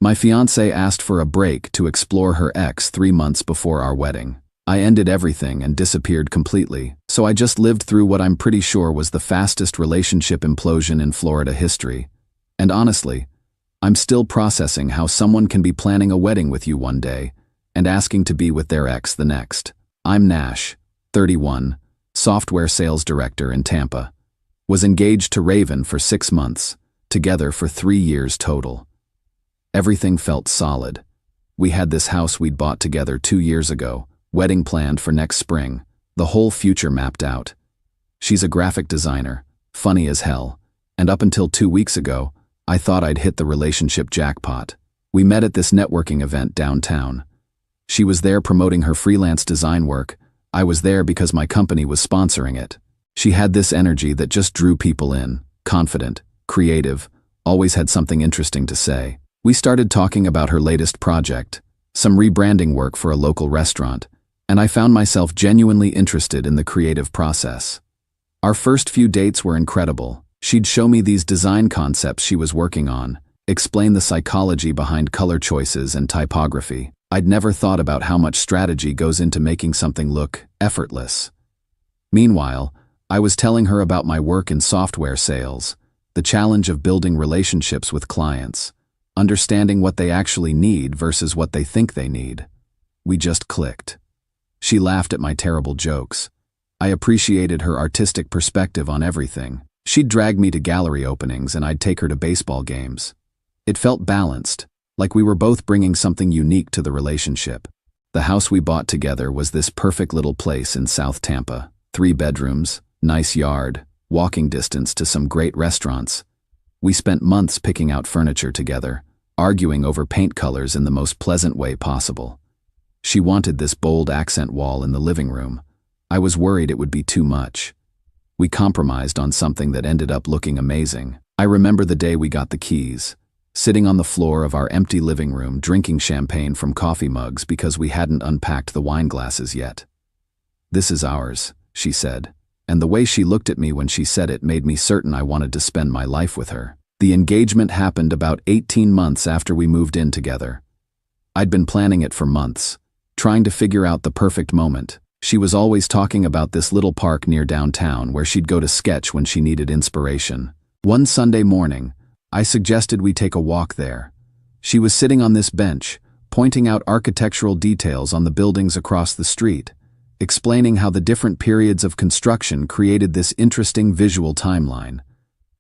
My fiancée asked for a break to explore her ex 3 months before our wedding. I ended everything and disappeared completely, so I just lived through what I'm pretty sure was the fastest relationship implosion in Florida history. And honestly, I'm still processing how someone can be planning a wedding with you one day and asking to be with their ex the next. I'm Nash, 31, software sales director in Tampa. Was engaged to Raven for 6 months, together for 3 years total. Everything felt solid. We had this house we'd bought together 2 years ago, wedding planned for next spring, the whole future mapped out. She's a graphic designer, funny as hell, and up until 2 weeks ago, I thought I'd hit the relationship jackpot. We met at this networking event downtown. She was there promoting her freelance design work. I was there because my company was sponsoring it. She had this energy that just drew people in, confident, creative, always had something interesting to say. We started talking about her latest project, some rebranding work for a local restaurant, and I found myself genuinely interested in the creative process. Our first few dates were incredible. She'd show me these design concepts she was working on, explain the psychology behind color choices and typography. I'd never thought about how much strategy goes into making something look effortless. Meanwhile, I was telling her about my work in software sales, the challenge of building relationships with clients, understanding what they actually need versus what they think they need. We just clicked. She laughed at my terrible jokes. I appreciated her artistic perspective on everything. She'd drag me to gallery openings and I'd take her to baseball games. It felt balanced, like we were both bringing something unique to the relationship. The house we bought together was this perfect little place in South Tampa. 3 bedrooms, nice yard, walking distance to some great restaurants. We spent months picking out furniture together, arguing over paint colors in the most pleasant way possible. She wanted this bold accent wall in the living room. I was worried it would be too much. We compromised on something that ended up looking amazing. I remember the day we got the keys, sitting on the floor of our empty living room drinking champagne from coffee mugs because we hadn't unpacked the wine glasses yet. "This is ours," she said, and the way she looked at me when she said it made me certain I wanted to spend my life with her. The engagement happened about 18 months after we moved in together. I'd been planning it for months, trying to figure out the perfect moment. She was always talking about this little park near downtown where she'd go to sketch when she needed inspiration. One Sunday morning, I suggested we take a walk there. She was sitting on this bench, pointing out architectural details on the buildings across the street, explaining how the different periods of construction created this interesting visual timeline.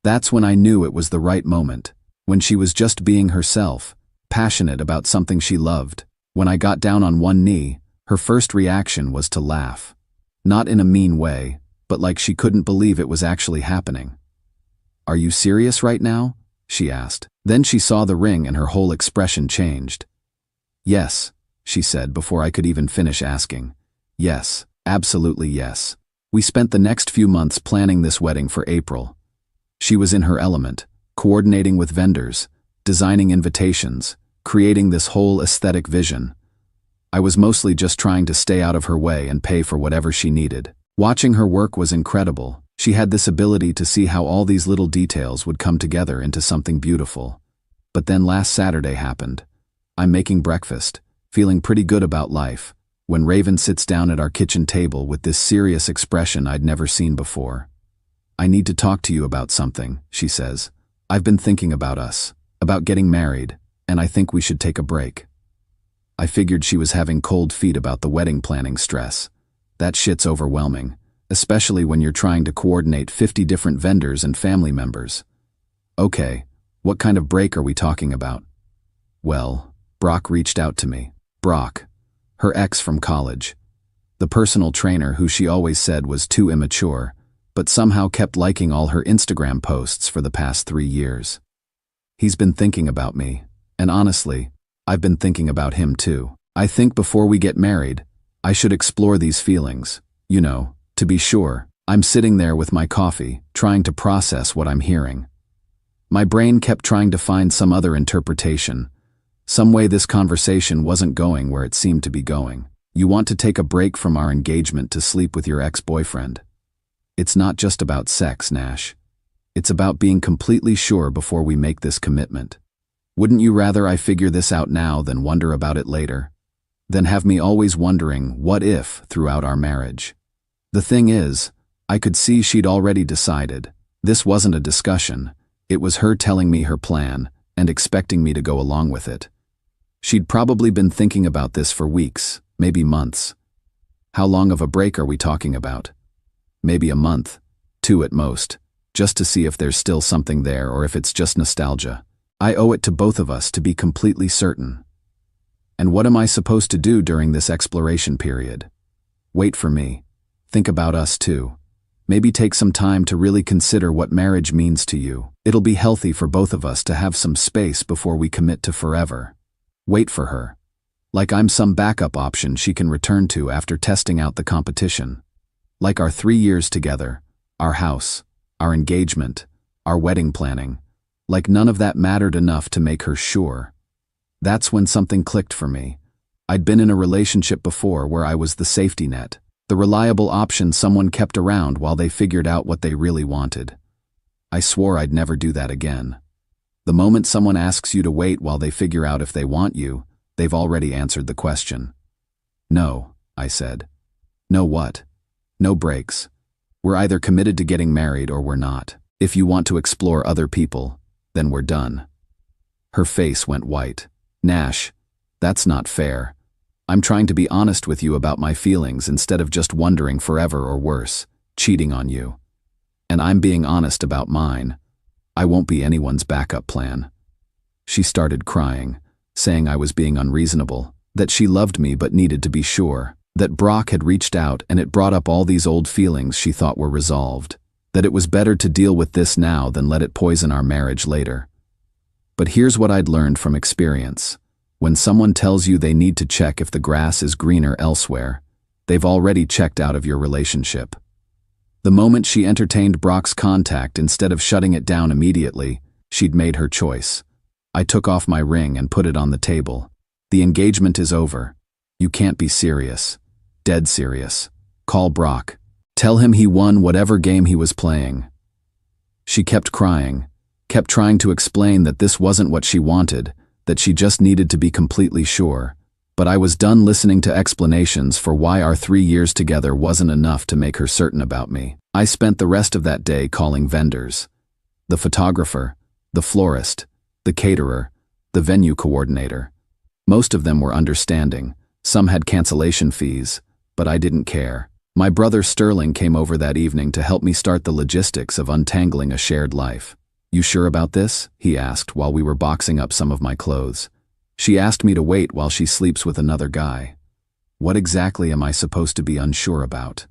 That's when I knew it was the right moment, when she was just being herself, passionate about something she loved. When I got down on one knee, her first reaction was to laugh. Not in a mean way, but like she couldn't believe it was actually happening. "Are you serious right now?" she asked. Then she saw the ring and her whole expression changed. "Yes," she said before I could even finish asking. "Yes, absolutely yes." We spent the next few months planning this wedding for April. She was in her element, coordinating with vendors, designing invitations, creating this whole aesthetic vision. I was mostly just trying to stay out of her way and pay for whatever she needed. Watching her work was incredible. She had this ability to see how all these little details would come together into something beautiful. But then last Saturday happened. I'm making breakfast, feeling pretty good about life, when Raven sits down at our kitchen table with this serious expression I'd never seen before. "I need to talk to you about something," she says. "I've been thinking about us, about getting married, and I think we should take a break." I figured she was having cold feet about the wedding planning stress. That shit's overwhelming, especially when you're trying to coordinate 50 different vendors and family members. "Okay, what kind of break are we talking about?" Well, Brock reached out to me. Brock, her ex from college. The personal trainer who she always said was too immature, but somehow kept liking all her Instagram posts for the past 3 years. He's been thinking about me, and honestly, I've been thinking about him too. I think before we get married, I should explore these feelings. You know, to be sure. I'm sitting there with my coffee, trying to process what I'm hearing. My brain kept trying to find some other interpretation, some way this conversation wasn't going where it seemed to be going. "You want to take a break from our engagement to sleep with your ex-boyfriend. It's not just about sex, Nash. It's about being completely sure before we make this commitment. Wouldn't you rather I figure this out now than wonder about it later? Than have me always wondering what if throughout our marriage? The thing is, I could see she'd already decided. This wasn't a discussion. It was her telling me her plan and expecting me to go along with it. She'd probably been thinking about this for weeks, maybe months. How long of a break are we talking about? Maybe a month, 2 at most, just to see if there's still something there or if it's just nostalgia. I owe it to both of us to be completely certain. And what am I supposed to do during this exploration period? Wait for me. Think about us too. Maybe take some time to really consider what marriage means to you. It'll be healthy for both of us to have some space before we commit to forever. Wait for her. Like I'm some backup option she can return to after testing out the competition. Like our 3 years together, our house, our engagement, our wedding planning. Like none of that mattered enough to make her sure. That's when something clicked for me. I'd been in a relationship before where I was the safety net, the reliable option someone kept around while they figured out what they really wanted. I swore I'd never do that again. The moment someone asks you to wait while they figure out if they want you, they've already answered the question. No, I said. No what? No breaks. We're either committed to getting married or we're not. If you want to explore other people, then we're done. Her face went white. Nash, that's not fair. I'm trying to be honest with you about my feelings instead of just wondering forever or worse, cheating on you. And I'm being honest about mine. I won't be anyone's backup plan. She started crying, saying I was being unreasonable, that she loved me but needed to be sure, that Brock had reached out and it brought up all these old feelings she thought were resolved, that it was better to deal with this now than let it poison our marriage later. But here's what I'd learned from experience. When someone tells you they need to check if the grass is greener elsewhere, they've already checked out of your relationship. The moment she entertained Brock's contact instead of shutting it down immediately, she'd made her choice. I took off my ring and put it on the table. The engagement is over. You can't be serious. Dead serious. Call Brock. Tell him he won whatever game he was playing. She kept crying, kept trying to explain that this wasn't what she wanted, that she just needed to be completely sure. But I was done listening to explanations for why our 3 years together wasn't enough to make her certain about me. I spent the rest of that day calling vendors. The photographer, the florist, the caterer, the venue coordinator. Most of them were understanding. Some had cancellation fees, but I didn't care. My brother Sterling came over that evening to help me start the logistics of untangling a shared life. You sure about this? He asked while we were boxing up some of my clothes. She asked me to wait while she sleeps with another guy. What exactly am I supposed to be unsure about?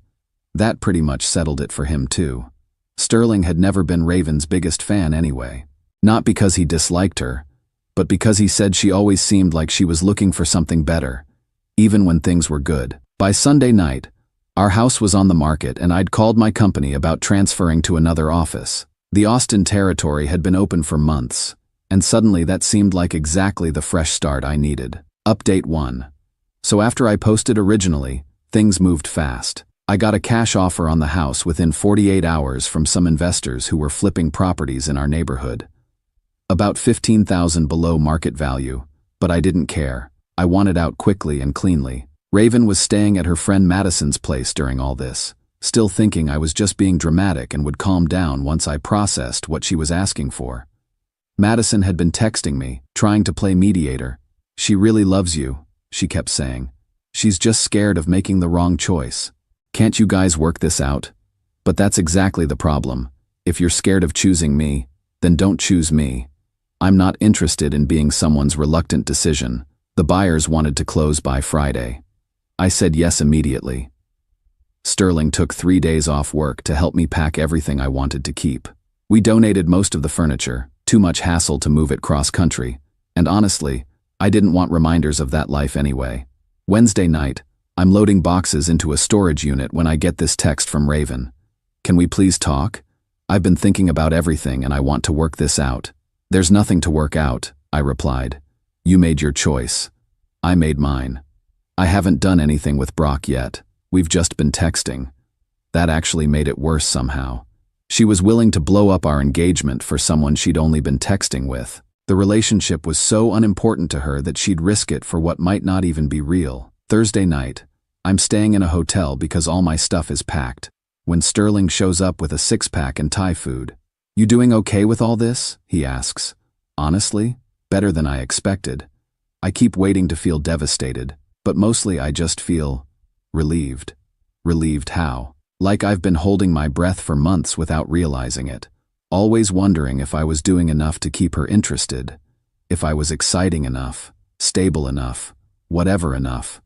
That pretty much settled it for him too. Sterling had never been Raven's biggest fan anyway. Not because he disliked her, but because he said she always seemed like she was looking for something better, even when things were good. By Sunday night, our house was on the market and I'd called my company about transferring to another office. The Austin territory had been open for months, and suddenly that seemed like exactly the fresh start I needed. Update 1. So after I posted originally, things moved fast. I got a cash offer on the house within 48 hours from some investors who were flipping properties in our neighborhood. About $15,000 below market value, but I didn't care. I wanted out quickly and cleanly. Raven was staying at her friend Madison's place during all this, still thinking I was just being dramatic and would calm down once I processed what she was asking for. Madison had been texting me, trying to play mediator. She really loves you, she kept saying. She's just scared of making the wrong choice. Can't you guys work this out? But that's exactly the problem. If you're scared of choosing me, then don't choose me. I'm not interested in being someone's reluctant decision. The buyers wanted to close by Friday. I said yes immediately. Sterling took 3 days off work to help me pack everything I wanted to keep. We donated most of the furniture, too much hassle to move it cross-country, and honestly, I didn't want reminders of that life anyway. Wednesday night, I'm loading boxes into a storage unit when I get this text from Raven. Can we please talk? I've been thinking about everything and I want to work this out. There's nothing to work out, I replied. You made your choice. I made mine. I haven't done anything with Brock yet. We've just been texting. That actually made it worse somehow. She was willing to blow up our engagement for someone she'd only been texting with. The relationship was so unimportant to her that she'd risk it for what might not even be real. Thursday night, I'm staying in a hotel because all my stuff is packed, when Sterling shows up with a six-pack and Thai food. "You doing okay with all this?" he asks. "Honestly, better than I expected. I keep waiting to feel devastated, but mostly I just feel relieved." Relieved how? Like I've been holding my breath for months without realizing it, always wondering if I was doing enough to keep her interested, if I was exciting enough, stable enough, whatever enough.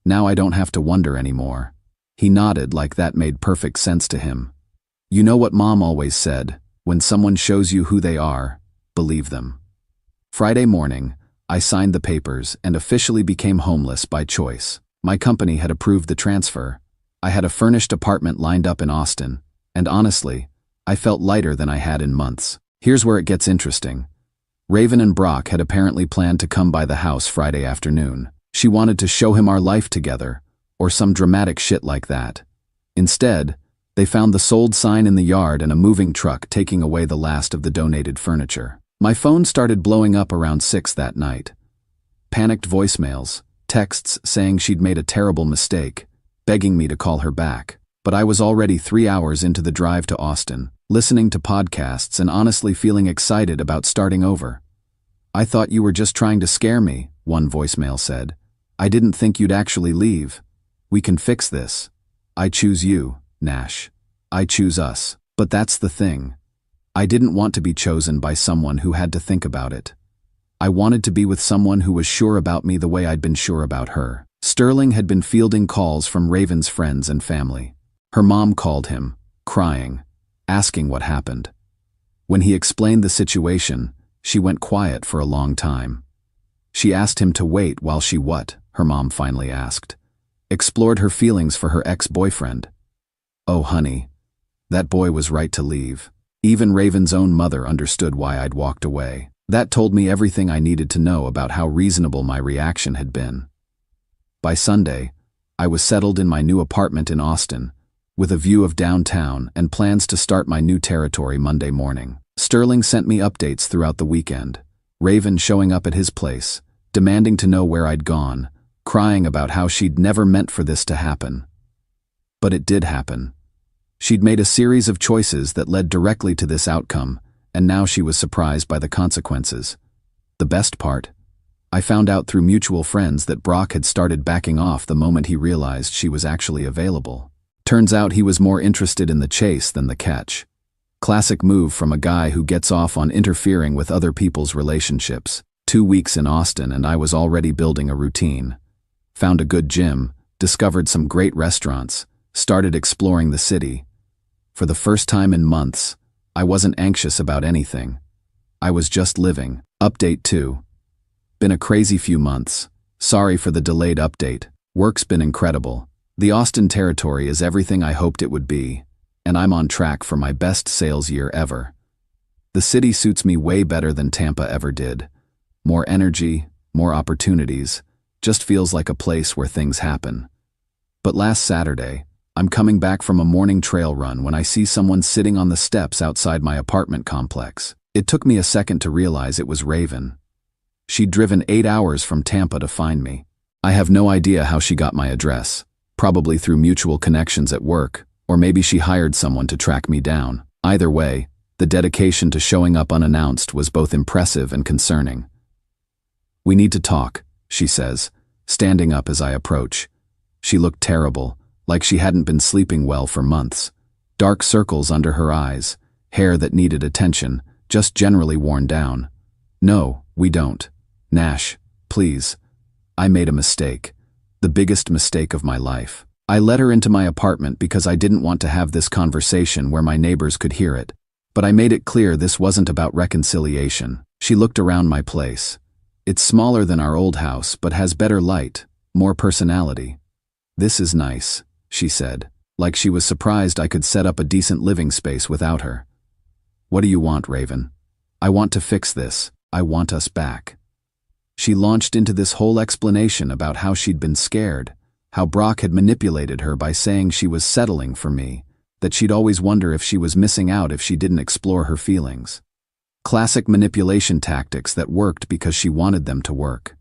Now I don't have to wonder anymore. He nodded like that made perfect sense to him. "You know what Mom always said, when someone shows you who they are, believe them." Friday morning, I signed the papers and officially became homeless by choice. My company had approved the transfer. I had a furnished apartment lined up in Austin, and honestly, I felt lighter than I had in months. Here's where it gets interesting. Raven and Brock had apparently planned to come by the house Friday afternoon. She wanted to show him our life together, or some dramatic shit like that. Instead, they found the sold sign in the yard and a moving truck taking away the last of the donated furniture. My phone started blowing up around 6 that night. Panicked voicemails, texts saying she'd made a terrible mistake, begging me to call her back. But I was already 3 hours into the drive to Austin, listening to podcasts and honestly feeling excited about starting over. "I thought you were just trying to scare me," one voicemail said. "I didn't think you'd actually leave. We can fix this. I choose you, Nash. I choose us." But that's the thing. I didn't want to be chosen by someone who had to think about it. I wanted to be with someone who was sure about me the way I'd been sure about her. Sterling had been fielding calls from Raven's friends and family. Her mom called him, crying, asking what happened. When he explained the situation, she went quiet for a long time. She asked him to wait while she what? Her mom finally asked. Explored her feelings for her ex-boyfriend. Oh honey, that boy was right to leave. Even Raven's own mother understood why I'd walked away. That told me everything I needed to know about how reasonable my reaction had been. By Sunday, I was settled in my new apartment in Austin, with a view of downtown and plans to start my new territory Monday morning. Sterling sent me updates throughout the weekend, Raven showing up at his place, demanding to know where I'd gone, crying about how she'd never meant for this to happen. But it did happen. She'd made a series of choices that led directly to this outcome, and now she was surprised by the consequences. The best part? I found out through mutual friends that Brock had started backing off the moment he realized she was actually available. Turns out he was more interested in the chase than the catch. Classic move from a guy who gets off on interfering with other people's relationships. 2 weeks in Austin and I was already building a routine. Found a good gym, discovered some great restaurants, started exploring the city. For the first time in months, I wasn't anxious about anything. I was just living. Update 2. Been a crazy few months. Sorry for the delayed update. Work's been incredible. The Austin territory is everything I hoped it would be, and I'm on track for my best sales year ever. The city suits me way better than Tampa ever did. More energy, more opportunities, just feels like a place where things happen. But last Saturday, I'm coming back from a morning trail run when I see someone sitting on the steps outside my apartment complex. It took me a second to realize it was Raven. She'd driven 8 hours from Tampa to find me. I have no idea how she got my address, probably through mutual connections at work, or maybe she hired someone to track me down. Either way, the dedication to showing up unannounced was both impressive and concerning. "We need to talk," she says, standing up as I approach. She looked terrible, like she hadn't been sleeping well for months. Dark circles under her eyes, hair that needed attention, just generally worn down. "No, we don't. Nash, please. I made a mistake. The biggest mistake of my life." I let her into my apartment because I didn't want to have this conversation where my neighbors could hear it. But I made it clear this wasn't about reconciliation. She looked around my place. It's smaller than our old house, but has better light, more personality. "This is nice," she said, like she was surprised I could set up a decent living space without her. "What do you want, Raven?" "I want to fix this. I want us back." She launched into this whole explanation about how she'd been scared, how Brock had manipulated her by saying she was settling for me, that she'd always wonder if she was missing out if she didn't explore her feelings. Classic manipulation tactics that worked because she wanted them to work.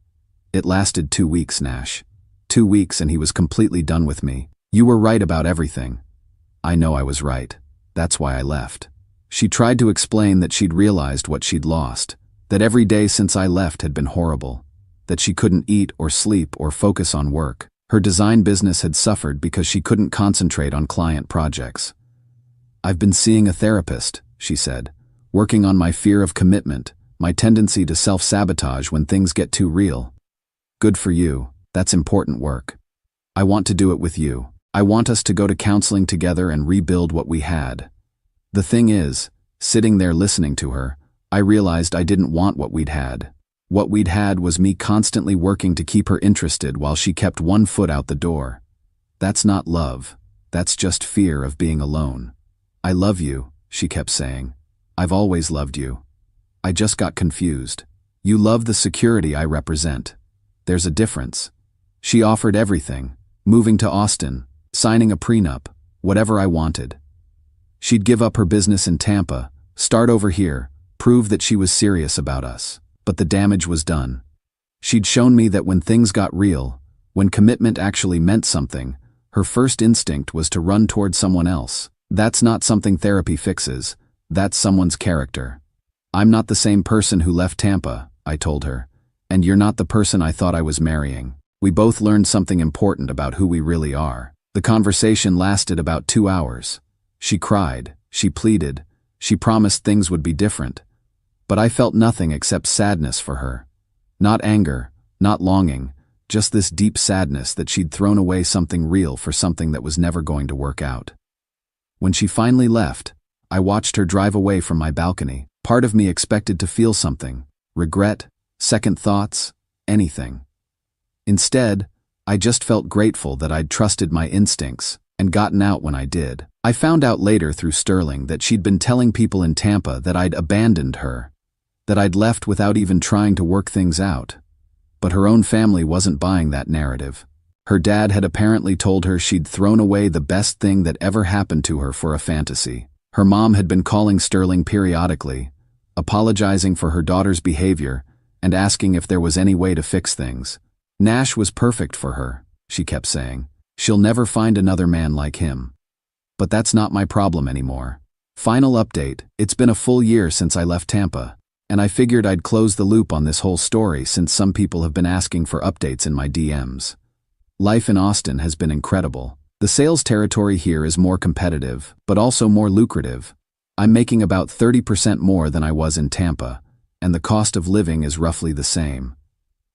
It lasted 2 weeks, Nash. 2 weeks and he was completely done with me. You were right about everything. I know I was right. That's why I left. She tried to explain that she'd realized what she'd lost, that every day since I left had been horrible, that she couldn't eat or sleep or focus on work. Her design business had suffered because she couldn't concentrate on client projects. I've been seeing a therapist, she said, working on my fear of commitment, my tendency to self-sabotage when things get too real. Good for you. That's important work. I want to do it with you. I want us to go to counseling together and rebuild what we had. The thing is, sitting there listening to her, I realized I didn't want what we'd had. What we'd had was me constantly working to keep her interested while she kept one foot out the door. That's not love. That's just fear of being alone. I love you, she kept saying. I've always loved you. I just got confused. You love the security I represent. There's a difference. She offered everything, moving to Austin, signing a prenup, whatever I wanted. She'd give up her business in Tampa, start over here, prove that she was serious about us. But the damage was done. She'd shown me that when things got real, when commitment actually meant something, her first instinct was to run toward someone else. That's not something therapy fixes. That's someone's character. I'm not the same person who left Tampa, I told her, and you're not the person I thought I was marrying. We both learned something important about who we really are. The conversation lasted about 2 hours. She cried, she pleaded, she promised things would be different. But I felt nothing except sadness for her. Not anger, not longing, just this deep sadness that she'd thrown away something real for something that was never going to work out. When she finally left, I watched her drive away from my balcony. Part of me expected to feel something, regret, second thoughts, anything. Instead, I just felt grateful that I'd trusted my instincts and gotten out when I did. I found out later through Sterling that she'd been telling people in Tampa that I'd abandoned her, that I'd left without even trying to work things out. But her own family wasn't buying that narrative. Her dad had apparently told her she'd thrown away the best thing that ever happened to her for a fantasy. Her mom had been calling Sterling periodically, apologizing for her daughter's behavior and asking if there was any way to fix things. Nash was perfect for her, she kept saying. She'll never find another man like him. But that's not my problem anymore. Final update, it's been a full year since I left Tampa, and I figured I'd close the loop on this whole story since some people have been asking for updates in my DMs. Life in Austin has been incredible. The sales territory here is more competitive, but also more lucrative. I'm making about 30% more than I was in Tampa, and the cost of living is roughly the same.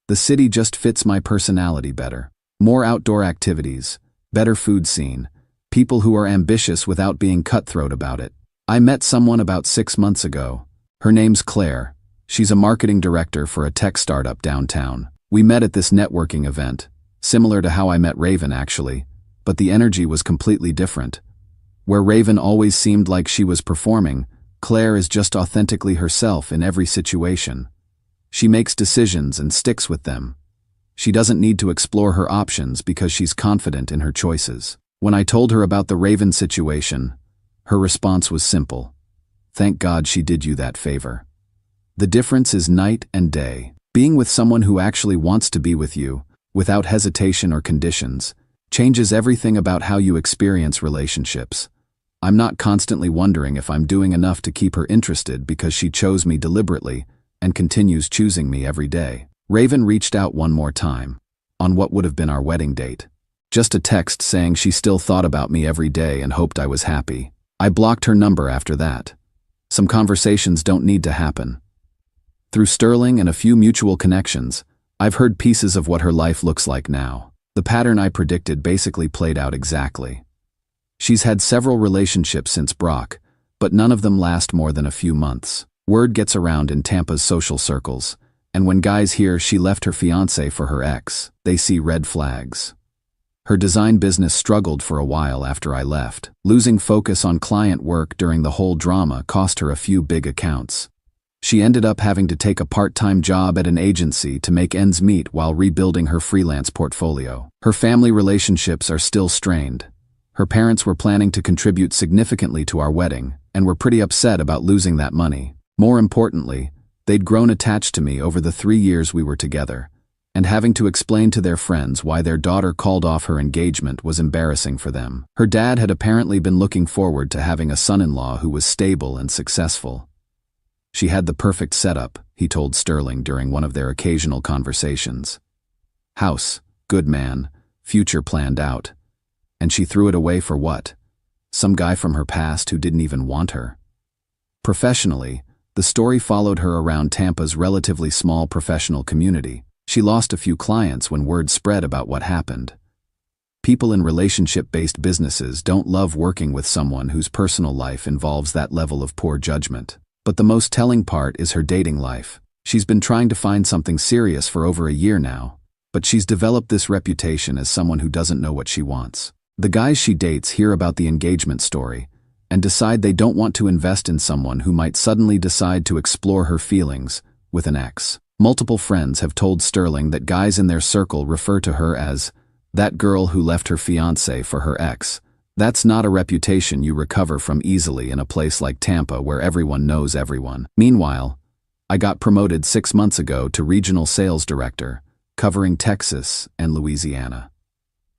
The city just fits my personality better. More outdoor activities, better food scene, people who are ambitious without being cutthroat about it. I met someone about 6 months ago. Her name's Claire. She's a marketing director for a tech startup downtown. We met at this networking event, similar to how I met Raven actually, but the energy was completely different. Where Raven always seemed like she was performing, Claire is just authentically herself in every situation. She makes decisions and sticks with them. She doesn't need to explore her options because she's confident in her choices. When I told her about the Raven situation, her response was simple. Thank God she did you that favor. The difference is night and day. Being with someone who actually wants to be with you, without hesitation or conditions, changes everything about how you experience relationships. I'm not constantly wondering if I'm doing enough to keep her interested because she chose me deliberately and continues choosing me every day. Raven reached out one more time, on what would have been our wedding date. Just a text saying she still thought about me every day and hoped I was happy. I blocked her number after that. Some conversations don't need to happen. Through Sterling and a few mutual connections, I've heard pieces of what her life looks like now. The pattern I predicted basically played out exactly. She's had several relationships since Brock, but none of them last more than a few months. Word gets around in Tampa's social circles, and when guys hear she left her fiancé for her ex, they see red flags. Her design business struggled for a while after I left. Losing focus on client work during the whole drama cost her a few big accounts. She ended up having to take a part-time job at an agency to make ends meet while rebuilding her freelance portfolio. Her family relationships are still strained. Her parents were planning to contribute significantly to our wedding, and were pretty upset about losing that money. More importantly, they'd grown attached to me over the 3 years we were together, and having to explain to their friends why their daughter called off her engagement was embarrassing for them. Her dad had apparently been looking forward to having a son-in-law who was stable and successful. She had the perfect setup, he told Sterling during one of their occasional conversations. House, good man, future planned out. And she threw it away for what? Some guy from her past who didn't even want her. Professionally, the story followed her around Tampa's relatively small professional community. She lost a few clients when word spread about what happened. People in relationship-based businesses don't love working with someone whose personal life involves that level of poor judgment. But the most telling part is her dating life. She's been trying to find something serious for over a year now, but she's developed this reputation as someone who doesn't know what she wants. The guys she dates hear about the engagement story and decide they don't want to invest in someone who might suddenly decide to explore her feelings with an ex. Multiple friends have told Sterling that guys in their circle refer to her as that girl who left her fiancé for her ex. That's not a reputation you recover from easily in a place like Tampa where everyone knows everyone. Meanwhile, I got promoted 6 months ago to regional sales director, covering Texas and Louisiana.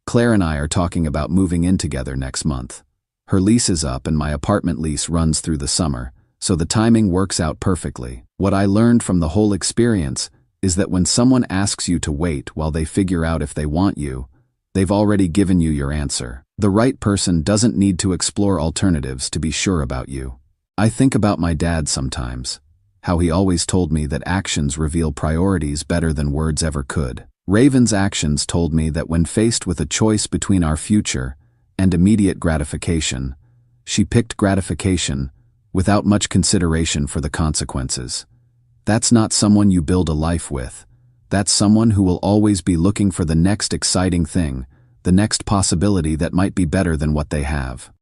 Claire and I are talking about moving in together next month. Her lease is up and my apartment lease runs through the summer, so the timing works out perfectly. What I learned from the whole experience is that when someone asks you to wait while they figure out if they want you, they've already given you your answer. The right person doesn't need to explore alternatives to be sure about you. I think about my dad sometimes, how he always told me that actions reveal priorities better than words ever could. Raven's actions told me that when faced with a choice between our future and immediate gratification, she picked gratification without much consideration for the consequences. That's not someone you build a life with. That's someone who will always be looking for the next exciting thing, the next possibility that might be better than what they have.